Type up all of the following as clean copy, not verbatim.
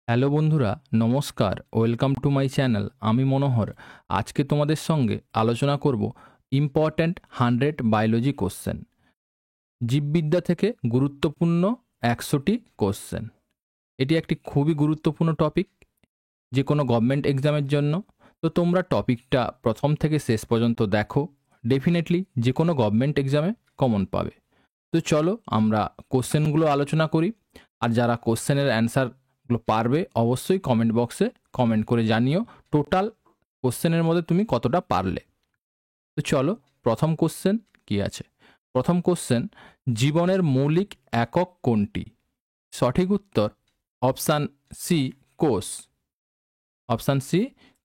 Hello বন্ধুরা, নমস্কার। Welcome to my channel. আমি মনোহর। আজকে তোমাদের সঙ্গে আলোচনা করব ইম্পর্ট্যান্ট 100 বায়োলজি কোশ্চেন, জীববিদ্যা থেকে গুরুত্বপূর্ণ 100টি কোশ্চেন। এটি একটি খুবই গুরুত্বপূর্ণ টপিক যে কোনো গভর্নমেন্ট এক্সামের জন্য। তো তোমরা টপিকটা প্রথম থেকে শেষ পর্যন্ত দেখো, ডেফিনেটলি যে কোনো গভর্নমেন্ট এক্সামে কমন পাবে। তো চলো আমরা কোশ্চেনগুলো আলোচনা করি। আর যারা কোশ্চেনের অ্যান্সারগুলো পারবে অবশ্যই কমেন্ট বক্সে কমেন্ট করে জানিও টোটাল কোশ্চেনের মধ্যে তুমি কতটা পারলে। তো চলো, প্রথম কোশ্চেন কি আছে। প্রথম কোশ্চেন, জীবনের মৌলিক একক কোনটি? সঠিক উত্তর অপশান সি, কোষ। অপশান সি,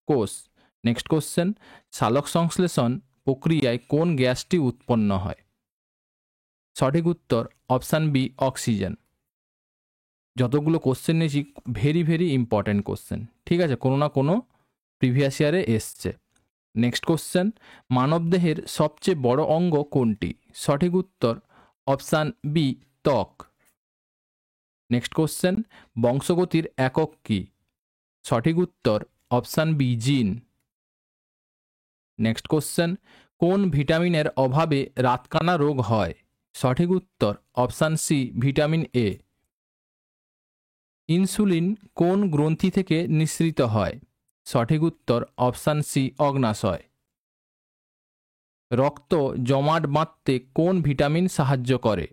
কোষ। নেক্সট কোশ্চেন, সালোক সংশ্লেষণ প্রক্রিয়ায় কোন গ্যাসটি উৎপন্ন হয়? সঠিক উত্তর অপশান বি, অক্সিজেন। যতগুলো কোশ্চেন নিয়েছি ভেরি ভেরি ইম্পর্ট্যান্ট কোশ্চেন, ঠিক আছে, কোনো না কোনো প্রিভিয়াস ইয়ারে এসছে। নেক্সট কোশ্চেন, মানবদেহের সবচেয়ে বড় অঙ্গ কোনটি? সঠিক উত্তর অপশান বি, ত্বক। নেক্সট কোশ্চেন, বংশগতির একক কি? সঠিক উত্তর অপশান বি, জিন। নেক্সট কোশ্চেন, কোন ভিটামিনের অভাবে রাতকানা রোগ হয়? সঠিক উত্তর option C, vitamin A. Insulin কোন গ্রন্থি থেকে নিঃসৃত হয়? সঠিক উত্তর অপশান সি, অগ্নাশয়। রক্ত জমাট বাঁধতে কোন ভিটামিন সাহায্য করে?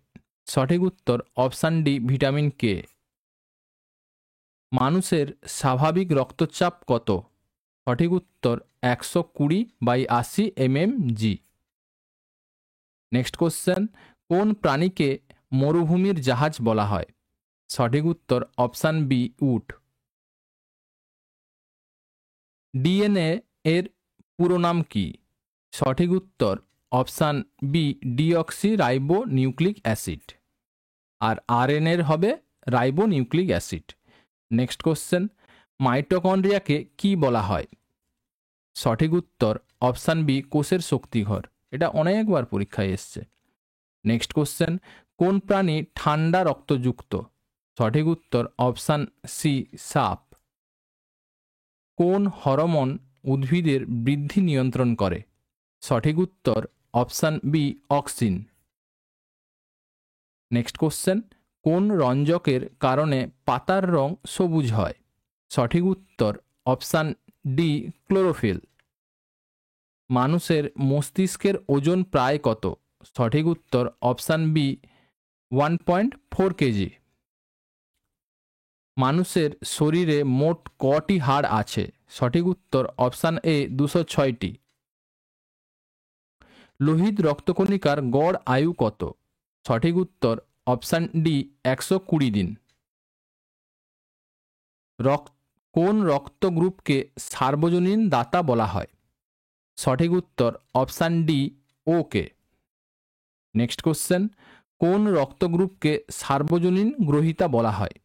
সঠিক উত্তর অপশান ডি, ভিটামিন কে। মানুষের স্বাভাবিক রক্তচাপ কত? সঠিক উত্তর 120/80 mmHg। নেক্সট কোশ্চেন, কোন প্রাণীকে মরুভূমির জাহাজ বলা হয়? সঠিক উত্তর অপশান বি, উট। ডিএনএ এর পুরো নাম কি? সঠিক উত্তর option B, deoxy ribo nucleic acid. আর আরএনএর হবে ribo nucleic acid. Next question, মাইটোকন্ড্রিয়াকে কি বলা হয়? সঠিক উত্তর অপশান বি, কোষের শক্তিঘর। এটা অনেকবার পরীক্ষায় এসছে। নেক্সট কোশ্চেন, কোন প্রাণী ঠান্ডা রক্তযুক্ত? সঠিক উত্তর অপশান সি, সাপ। কোন হরমোন উদ্ভিদের বৃদ্ধি নিয়ন্ত্রণ করে? সঠিক উত্তর option B, auxin. Next question, কোন রঞ্জকের কারণে পাতার রং সবুজ হয়? সঠিক উত্তর অপশান ডি, ক্লোরোফিল। মানুষের মস্তিষ্কের ওজন প্রায় কত? সঠিক উত্তর অপশান বি, 1.4 কেজি। মানুষের শরীরে মোট কটি হাড় আছে? সঠিক উত্তর অপশান এ, 206টি। লোহিত রক্তকণিকার গড় আয়ু কত? সঠিক উত্তর অপশান ডি, 120 দিন। কোন রক্ত গ্রুপকে সার্বজনীন দাতা বলা হয়? সঠিক উত্তর অপশান ডি, ও কে। নেক্সট কোশ্চেন, কোন রক্ত গ্রুপকে সার্বজনীন গ্রহীতা বলা হয়?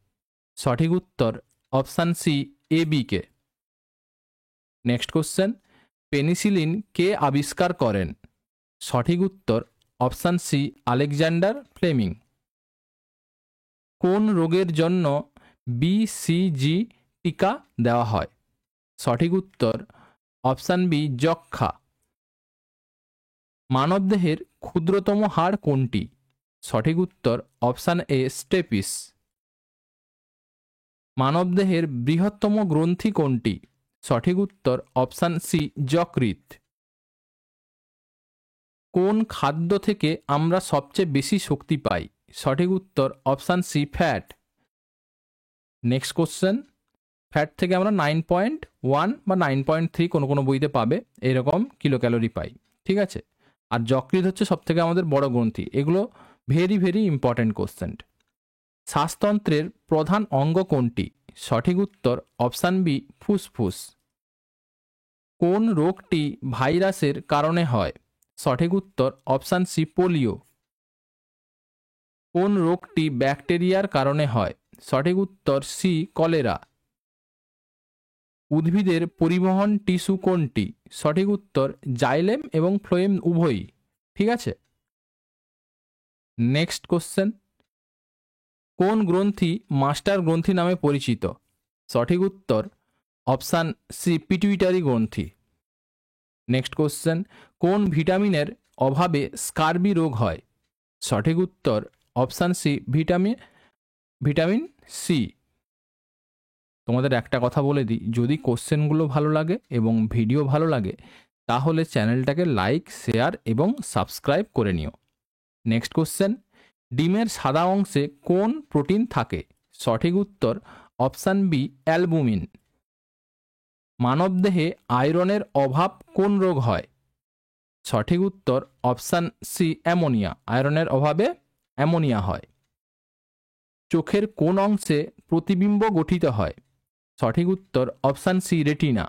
সঠিক উত্তর option C, A B K. Next question, penicillin কে আবিষ্কার করেন? সঠিক উত্তর অপশান সি, আলেকজান্ডার ফ্লেমিং। কোন রোগের জন্য বিসিজি টিকা দেওয়া হয়? সঠিক উত্তর অপশান বি, যক্ষ্মা। মানবদেহের ক্ষুদ্রতম হাড় কোনটি? সঠিক উত্তর অপশান এ, স্টেপিস। মানবদেহের বৃহত্তম গ্রন্থি কোনটি? সঠিক উত্তর অপশান সি, যকৃৎ। কোন খাদ্য থেকে আমরা সবচেয়ে বেশি শক্তি পাই? সঠিক উত্তর option C, fat. Next question, fat থেকে আমরা 9.1 বা 9.3 কোনো কোনো বইতে পাবে এরকম কিলো ক্যালোরি পাই, ঠিক আছে। আর যকৃৎ হচ্ছে সব থেকে আমাদের বড় গ্রন্থি। এগুলো ভেরি ভেরি ইম্পর্ট্যান্ট কোশ্চেন। শ্বাসতন্ত্রের প্রধান অঙ্গ কোনটি? সঠিক উত্তর অপশান বি, ফুসফুস। কোন রোগটি ভাইরাসের কারণে হয়? সঠিক উত্তর অপশান সি, পোলিও। কোন রোগটি ব্যাকটেরিয়ার কারণে হয়? সঠিক উত্তর সি, কলেরা। উদ্ভিদের পরিবহন টিস্যু কোনটি? সঠিক উত্তর জাইলেম এবং ফ্লোয়েম উভয়ই, ঠিক আছে। নেক্সট কোশ্চেন, কোন গ্রন্থি মাস্টার গ্রন্থি নামে পরিচিত? সঠিক উত্তর অপশান সি পিটুইটারি গ্রন্থি। নেক্সট কোশ্চেন, কোন ভিটামিনের অভাবে স্কার্বি রোগ হয়? সঠিক উত্তর অপশান সি ভিটামিন সি। তোমাদের একটা কথা বলে দিই, যদি কোশ্চেনগুলো ভালো লাগে এবং ভিডিও ভালো লাগে তাহলে চ্যানেলটাকে লাইক, শেয়ার এবং সাবস্ক্রাইব করে নিও। নেক্সট কোশ্চেন, ডিমের সাদা অংশে কোন প্রোটিন থাকে? সঠিক উত্তর অপশান বি অ্যালবুমিন। মানবদেহে আয়রনের অভাব কোন রোগ হয়? সঠিক উত্তর অপশান সি অ্যামোনিয়া। আয়রনের অভাবে অ্যামোনিয়া হয়। চোখের কোন অংশে প্রতিবিম্ব গঠিত হয়? সঠিক উত্তর অপশান সি রেটিনা।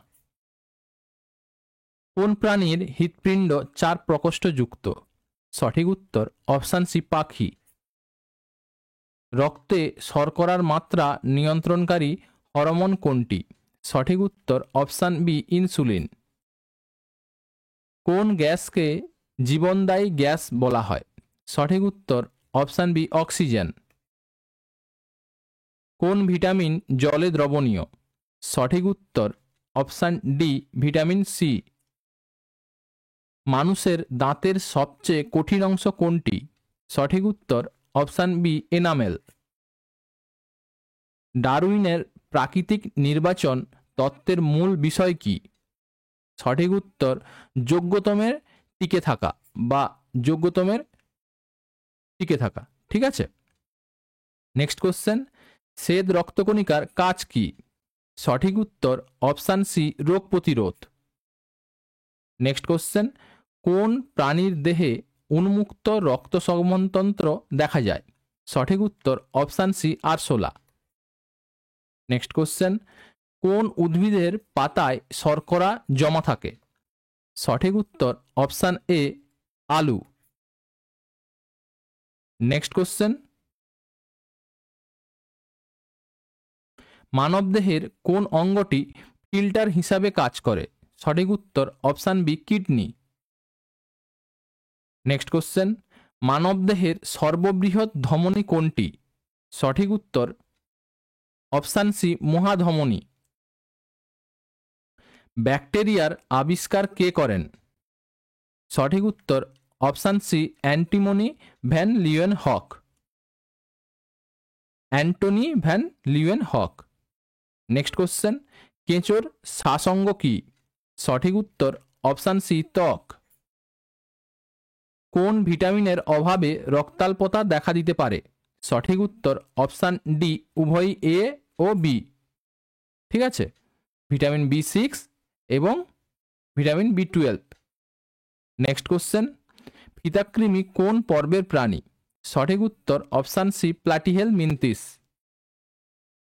কোন প্রাণীর হৃৎপিণ্ড 4 প্রকোষ্ঠযুক্ত? সঠিক উত্তর অপশান সি পাখি। রক্তে শর্করার মাত্রা নিয়ন্ত্রণকারী হরমোন কোনটি? সঠিক উত্তর অপশান বি ইনসুলিন। কোন গ্যাসকে জীবনদায়ী গ্যাস বলা হয়? সঠিক উত্তর অপশান বি অক্সিজেন। কোন ভিটামিন জলে দ্রবণীয়? সঠিক উত্তর অপশান ডি ভিটামিন সি। মানুষের দাঁতের সবচেয়ে কঠিন অংশ কোনটি? সঠিক উত্তর অপশান বি এনামেল। ডারউইনের প্রাকৃতিক নির্বাচন তত্ত্বের মূল বিষয় কি? সঠিক উত্তর যোগ্যতমের টিকে থাকা বা যোগ্যতমের টিকে থাকা। ঠিক আছে। নেক্সট কোশ্চেন, শ্বেত রক্তকণিকার কাজ কি? সঠিক উত্তর অপশান সি রোগ প্রতিরোধ। নেক্সট কোশ্চেন, কোন প্রাণীর দেহে উন্মুক্ত রক্ত সংবহনতন্ত্র দেখা যায়? সঠিক উত্তর অপশান সি আরশোলা। নেক্সট কোশ্চেন, কোন উদ্ভিদের পাতায় শর্করা জমা থাকে? সঠিক উত্তর অপশান এ আলু। নেক্সট কোশ্চেন, মানবদেহের কোন অঙ্গটি ফিল্টার হিসাবে কাজ করে? সঠিক উত্তর option B kidney. Next question, মানবদেহের সর্ববৃহৎ ধমনী কোনটি? সঠিক উত্তর অপশান সি মহাধমনী। ব্যাকটেরিয়ার আবিষ্কার কে করেন? সঠিক উত্তর option C Antonie van Leeuwenhoek. Antonie van Leeuwenhoek. Next question, কেঁচোর শ্বাসঙ্গ কি? সঠিক উত্তর অপশান সি ত্বক। কোন ভিটামিনের অভাবে রক্তাল্পতা দেখা দিতে পারে? সঠিক উত্তর অপশান ডি উভয়ই এ ও বি। ঠিক আছে, ভিটামিন B6 এবং ভিটামিন B12। নেক্সট কোশ্চেন, ফিতাকৃমি কোন পর্বের প্রাণী? সঠিক উত্তর অপশান সি প্লাটিহেল মিন্তিস।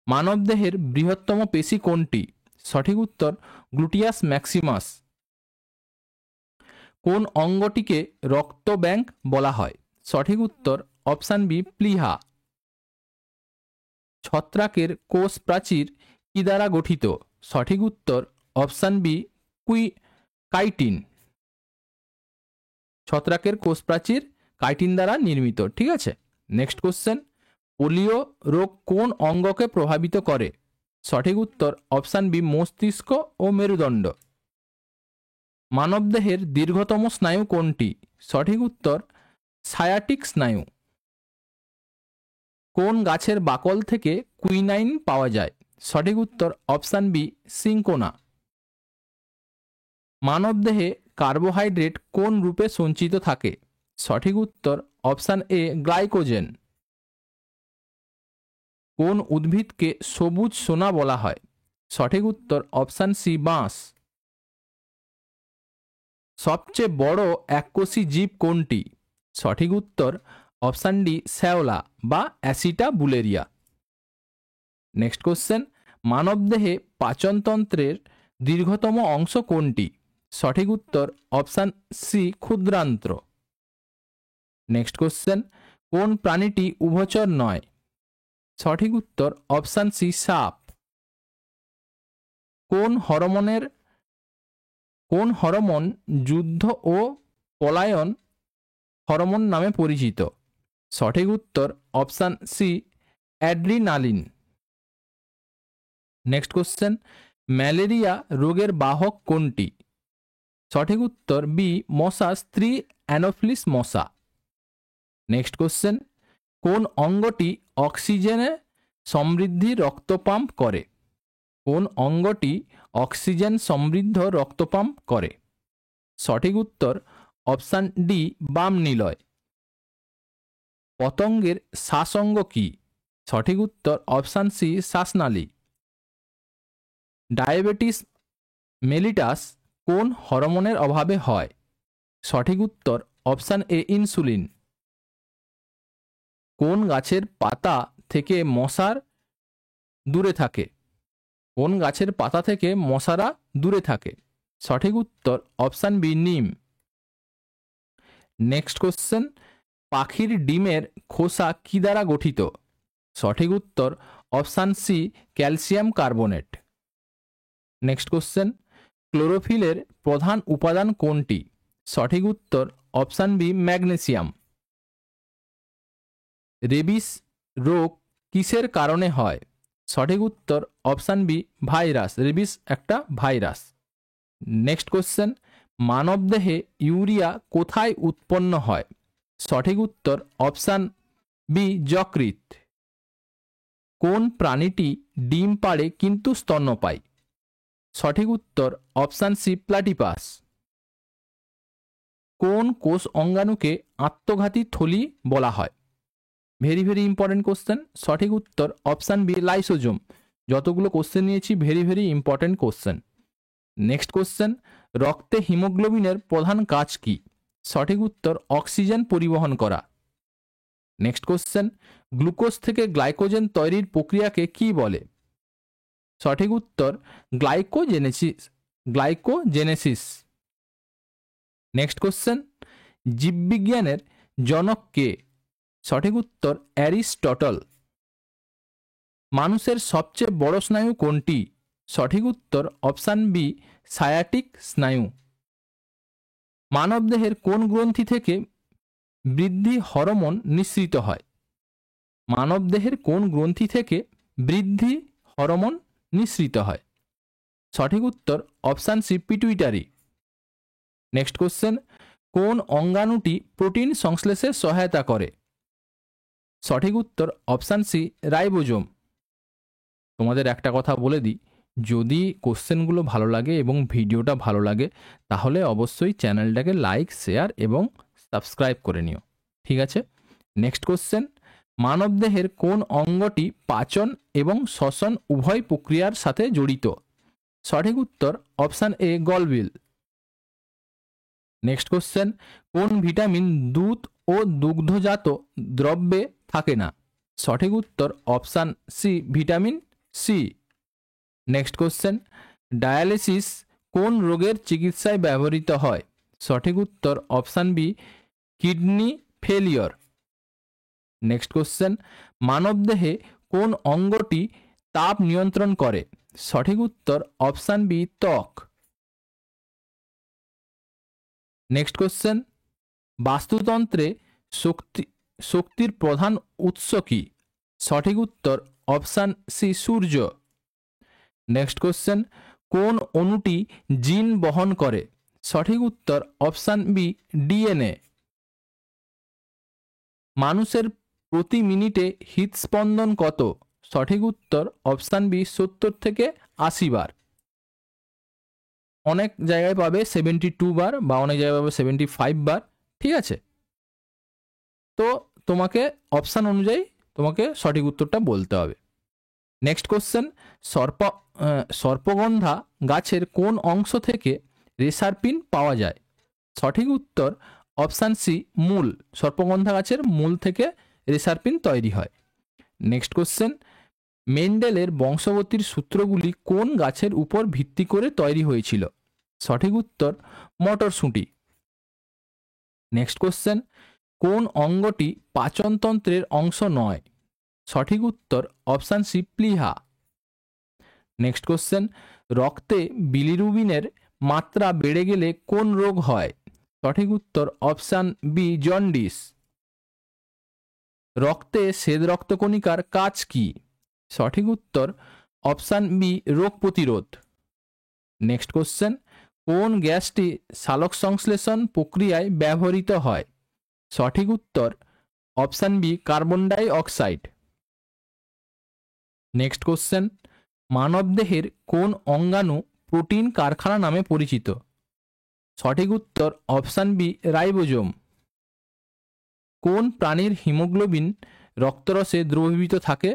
মানবদেহের বৃহত্তম পেশি কোনটি? সঠিক উত্তর গ্লুটিয়াস ম্যাক্সিমাস। কোন অঙ্গটিকে রক্ত ব্যাংক বলা হয়? সঠিক উত্তর অপশান বি প্লিহা। ছত্রাকের কোষ প্রাচীর কি দ্বারা গঠিত? সঠিক উত্তর অপশান বি কাইটিন। ছত্রাকের কোষ প্রাচীর কাইটিন দ্বারা নির্মিত। ঠিক আছে। নেক্সট কোশ্চেন, পোলিও রোগ কোন অঙ্গকে প্রভাবিত করে? সঠিক উত্তর অপশান বি মস্তিষ্ক ও মেরুদণ্ড। মানবদেহের দীর্ঘতম স্নায়ু কোনটি? সঠিক উত্তর সায়াটিক স্নায়ু। কোন গাছের বাকল থেকে কুইনাইন পাওয়া যায়? সঠিক উত্তর অপশান বি সিঙ্কোনা। মানবদেহে কার্বোহাইড্রেট কোন রূপে সঞ্চিত থাকে? সঠিক উত্তর অপশান এ গ্লাইকোজেন। কোন উদ্ভিদকে সবুজ সোনা বলা হয়? সঠিক উত্তর অপশান সি বাঁশ। সবচেয়ে বড় এককোষী জীব কোনটি? সঠিক উত্তর অপশান ডি শ্যাওলা বা অ্যাসিটা বুলেরিয়া। নেক্সট কোশ্চেন, মানবদেহে পাচনতন্ত্রের দীর্ঘতম অংশ কোনটি? সঠিক উত্তর অপশান সি ক্ষুদ্রান্ত্র। নেক্সট কোশ্চেন, কোন প্রাণীটি উভচর নয়? সঠিক উত্তর অপশান সি সাপ। কোন হরমোন যুদ্ধ ও পলায়ন হরমোন নামে পরিচিত? সঠিক উত্তর option C adrenaline. Next question, malaria রোগের বাহক কোনটি? সঠিক উত্তর বি, মশা স্ত্রী অ্যানোফিলিস মশা। নেক্সট কোশ্চেন, কোন অঙ্গটি অক্সিজেনে সমৃদ্ধি রক্ত পাম্প করে? কোন অঙ্গটি অক্সিজেন সমৃদ্ধ রক্ত পাম্প করে? সঠিক উত্তর অপশান ডি, বাম নিলয়। পতঙ্গের শ্বাসঙ্গ কি? সঠিক উত্তর অপশান সি, শ্বাসনালী। ডায়াবেটিস মেলিটাস কোন হরমোনের অভাবে হয়? সঠিক উত্তর অপশান এ, ইনসুলিন। কোন গাছের পাতা থেকে মশার দূরে থাকে? কোন গাছের পাতা থেকে মশারা দূরে থাকে? সঠিক উত্তর অপশান বি, নিম। নেক্সট কোশ্চেন, পাখির ডিমের খোসা কি দ্বারা গঠিত? সঠিক উত্তর option C, calcium carbonate. Next question, ক্লোরোফিলের প্রধান উপাদান কোনটি? সঠিক উত্তর অপশান বি, ম্যাগনেসিয়াম। রেবিস রোগ কিসের কারণে হয়? সঠিক উত্তর অপশান বি, ভাইরাস। রেবিস একটা ভাইরাস। নেক্সট কোশ্চেন, মানবদেহে ইউরিয়া কোথায় উৎপন্ন হয়? সঠিক উত্তর অপশান বি, যকৃৎ। কোন প্রাণীটি ডিম পাড়ে কিন্তু স্তন্যপায়ী? সঠিক উত্তর অপশান সি, প্লাটিপাস। কোন কোষ অঙ্গাণুকে আত্মঘাতী থলি বলা হয়? Very very important question. সঠিক উত্তর অপশান বি, লাইসোজোম। যতগুলো কোশ্চেন নিয়েছি very very important question. Next question, রক্তে হিমোগ্লোবিনের প্রধান কাজ কি? সঠিক উত্তর অক্সিজেন পরিবহন করা। নেক্সট কোশ্চেন, গ্লুকোজ থেকে গ্লাইকোজেন তৈরির প্রক্রিয়াকে কি বলে? সঠিক উত্তর গ্লাইকোজেনেসিস। নেক্সট কোশ্চেন, জীববিজ্ঞানের জনক কে? সঠিক উত্তর অ্যারিস্টটল। মানুষের সবচেয়ে বড় স্নায়ু কোনটি? সঠিক উত্তর অপশান বি, সায়াটিক স্নায়ু। মানবদেহের কোন গ্রন্থি থেকে বৃদ্ধি হরমোন নিঃসৃত হয়? মানবদেহের কোন গ্রন্থি থেকে বৃদ্ধি হরমোন নিঃসৃত হয়? সঠিক উত্তর option C, pituitary. Next question, কোন অঙ্গাণুটি প্রোটিন সংশ্লেষে সহায়তা করে? সঠিক উত্তর অপশান সি, রাইবোজোম। তোমাদের একটা কথা বলে দিই, যদি কোশ্চেনগুলো ভালো লাগে এবং ভিডিওটা ভালো লাগে তাহলে অবশ্যই চ্যানেলটাকে লাইক, শেয়ার এবং সাবস্ক্রাইব করে নিও। ঠিক আছে। নেক্সট কোশ্চেন, মানবদেহের কোন অঙ্গটি পাচন এবং শ্বসন উভয় প্রক্রিয়ার সাথে জড়িত? সঠিক উত্তর অপশান এ, গলবিল। নেক্সট কোশ্চেন, কোন ভিটামিন দুধ ও দুগ্ধজাত দ্রব্যে থাকে না? সঠিক উত্তর option C, vitamin C. Next question, dialysis কোন রোগের চিকিৎসায় ব্যবহৃত হয়? সঠিক উত্তর option B, kidney failure. Next question, মানবদেহে কোন অঙ্গটি তাপ নিয়ন্ত্রণ করে? সঠিক উত্তর অপশান বি, ত্বক। নেক্সট কোশ্চেন, বাস্তুতন্ত্রে শক্তির প্রধান উৎস কি? সঠিক উত্তর অপশান সি, সূর্য। নেক্সট কোশ্চেন, কোন অণুটি জিন বহন করে? সঠিক উত্তর অপশান বি, ডিএনএ। মানুষের প্রতি মিনিটে হৃদস্পন্দন কত? সঠিক উত্তর অপশান বি, 70 থেকে 80 বার। অনেক জায়গায় পাবে 72 বার বা অনেক জায়গায় পাবে 75 বার। ঠিক আছে, তো তোমাকে অপশান অনুযায়ী তোমাকে সঠিক উত্তরটা বলতে হবে। নেক্সট কোশ্চেন, সর্পগন্ধা গাছের কোন অংশ থেকে রেসারপিন পাওয়া যায়? সঠিক উত্তর অপশান সি, মূল। সর্পগন্ধা গাছের মূল থেকে রেসারপিন তৈরি হয়। নেক্সট কোশ্চেন, মেন্ডেলের বংশগতির সূত্রগুলি কোন গাছের উপর ভিত্তি করে তৈরি হয়েছিল? সঠিক উত্তর মটরশুঁটি। নেক্সট কোশ্চেন, কোন অঙ্গটি পাচনতন্ত্রের অংশ নয়? সঠিক উত্তর অপশান সি, প্লীহা। নেক্সট কোশ্চেন, রক্তে বিলিরুবিনের মাত্রা বেড়ে গেলে কোন রোগ হয়? সঠিক উত্তর অপশান বি, জন্ডিস। রক্তে শ্বেত রক্তকণিকার কাজ কি? সঠিক উত্তর অপশান বি রোগ প্রতিরোধ। নেক্সট কোশ্চেন, কোন গ্যাসটি সালোক সংশ্লেষণ প্রক্রিয়ায় ব্যবহৃত হয়? সঠিক উত্তর option B carbon die oxide. Next question, মানবদেহের কোন অঙ্গাণু প্রোটিন কারখানা নামে পরিচিত? সঠিক উত্তর অপশান বি রাইবোজোম। কোন প্রাণীর হিমোগ্লোবিন রক্তরসে দ্রবীভূত থাকে,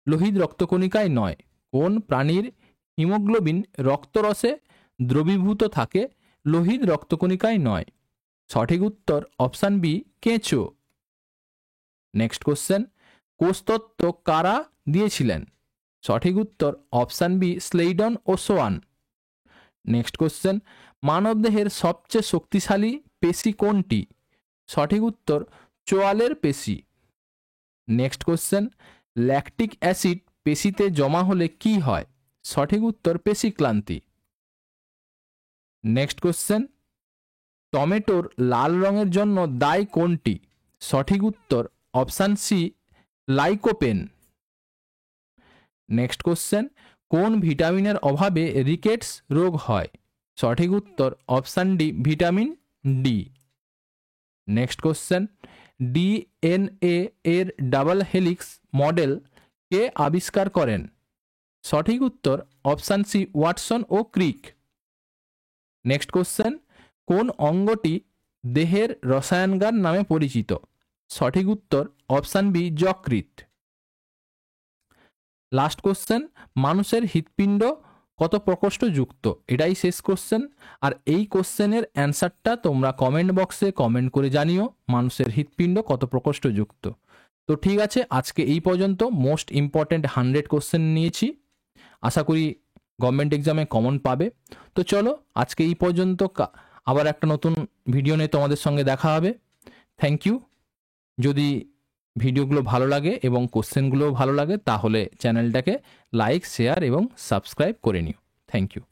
লোহিত রক্তকণিকায় নয়? কোন প্রাণীর হিমোগ্লোবিন রক্তরসে দ্রবীভূত থাকে, লোহিত রক্তকণিকায় নয়? সঠিক উত্তর অপশান বি কেঁচো। নেক্সট কোশ্চেন, কোষতত্ত্ব কারা দিয়েছিলেন? সঠিক উত্তর অপশান বি স্লেইডন ও সোয়ান। নেক্সট কোশ্চেন, মানবদেহের সবচেয়ে শক্তিশালী পেশি কোনটি? সঠিক উত্তর চোয়ালের পেশি। নেক্সট কোশ্চেন, ল্যাকটিক অ্যাসিড পেশিতে জমা হলে কি হয়? সঠিক উত্তর পেশিক্লান্তি। নেক্সট কোশ্চেন, টমেটোর লাল রঙের জন্য দায়ী কোনটি? সঠিক উত্তর option C lycopene. Next question, কোন ভিটামিনের অভাবে রিকেটস রোগ হয়? সঠিক উত্তর option D vitamin D. Next question, DNA এর ডাবল হেলিক্স মডেল কে আবিষ্কার করেন? সঠিক উত্তর অপশান সি ওয়াটসন ও ক্রিক। নেক্সট কোশ্চেন, কোন অঙ্গটি দেহের রসায়নগার নামে পরিচিত? সঠিক উত্তর অপশান বি যকৃৎ। লাস্ট কোশ্চেন, মানুষের হৃৎপিণ্ড কত প্রকোষ্ঠযুক্ত? এটাই শেষ কোশ্চেন। আর এই কোশ্চেনের অ্যান্সারটা তোমরা কমেন্ট বক্সে কমেন্ট করে জানিও, মানুষের হৃৎপিণ্ড কত প্রকোষ্ঠযুক্ত। তো ঠিক আছে, আজকে এই পর্যন্ত মোস্ট ইম্পর্ট্যান্ট 100 কোশ্চেন নিয়েছি। আশা করি গভর্নমেন্ট এক্সামে কমন পাবে। তো চলো আজকে এই পর্যন্ত, আবার একটা নতুন ভিডিও নিয়ে তোমাদের সঙ্গে দেখা হবে। Thank you. যদি ভিডিওগুলো ভালো লাগে এবং কোশ্চেনগুলোও ভালো লাগে তাহলে চ্যানেলটাকে লাইক, শেয়ার এবং সাবস্ক্রাইব করে নিও। Thank you.